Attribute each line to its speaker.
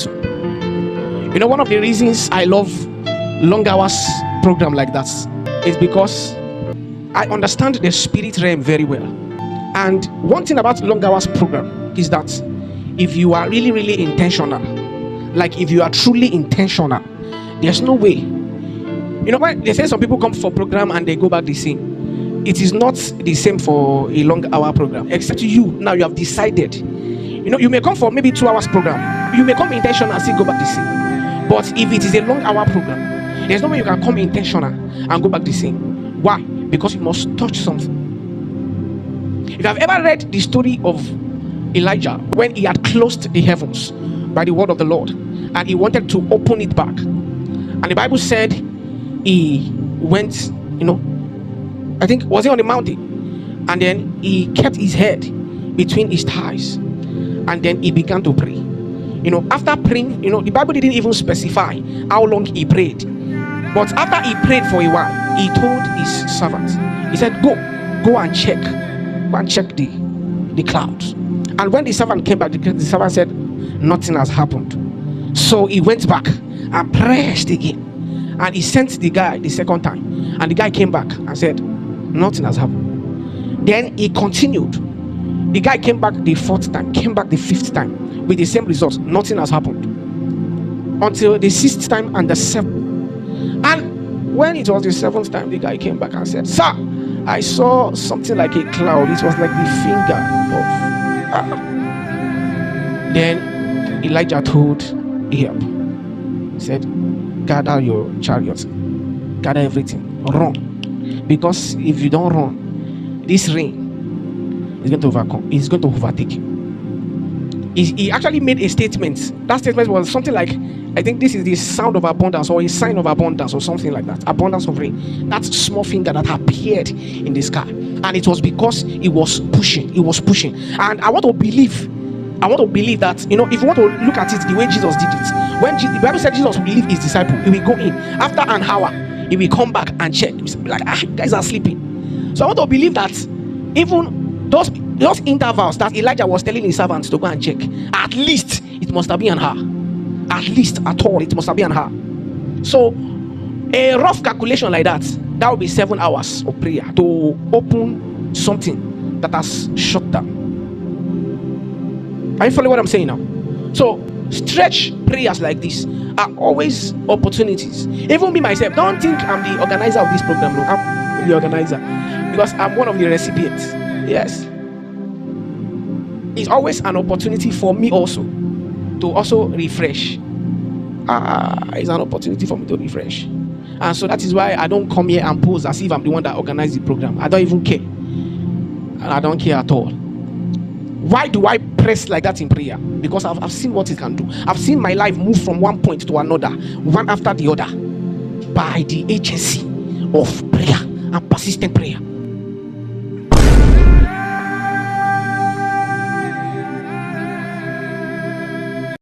Speaker 1: You know, one of the reasons I love long hours program like that is because I understand the spirit realm very well. And one thing about long hours program is that if you are really, really intentional, like if you are truly intentional, there's no way. You know, when they say some people come for program and they go back the same, it is not the same for a long hour program, except you now you have decided. You know, you may come for maybe 2 hours program, you may come intentional and still go back the same. But if it is a long hour program, there's no way you can come intentional and go back the same. Why? Because you must touch something. If you have ever read the story of Elijah when he had closed the heavens by the word of the Lord and he wanted to open it back, and the Bible said he went, you know, I think was he on the mountain, and then he kept his head between his thighs, and then he began to pray. You know, after praying, you know, the Bible didn't even specify how long he prayed, but after he prayed for a while, he told his servant, he said, go and check the clouds. And when the servant came back, the servant said, nothing has happened. So he went back and pressed again, and he sent the guy the second time, and the guy came back and said, nothing has happened. Then he continued. The guy came back the 4th time, came back the 5th time with the same result. Nothing has happened until the 6th time and the 7th. And when it was the 7th time, the guy came back and said, sir, I saw something like a cloud. It was like the finger of Then Elijah told Ahab, he said, gather your chariots, gather everything, run, because if you don't run, this rain is going to overcome, it's going to overtake you. He actually made a statement. That statement was something like, I think this is the sound of abundance, or a sign of abundance, or something like that. Abundance of rain. That small finger that appeared in the sky, and it was because he was pushing. And I want to believe that, you know, if you want to look at it the way Jesus did it, when the Bible said Jesus will leave his disciple, he will go in after an hour, he will come back and check. He will be like, you guys are sleeping. So I want to believe that even those intervals that Elijah was telling his servants to go and check, at least it must have been an hour. At least at all, it must have been an hour. So a rough calculation like that would be 7 hours of prayer to open something that has shut down. Are you following what I'm saying now? So stretch prayers like this are always opportunities. Even me myself, don't think I'm the organizer of this program. No, I'm the organizer because I'm one of the recipients. Yes, it's always an opportunity for me also to also refresh. It's an opportunity for me to refresh, and so that is why I don't come here and pose as if I'm the one that organized the program. I don't even care, and I don't care at all. Why do I press like that in prayer? Because I've seen what it can do. I've seen my life move from one point to another, one after the other, by the agency of prayer and persistent prayer.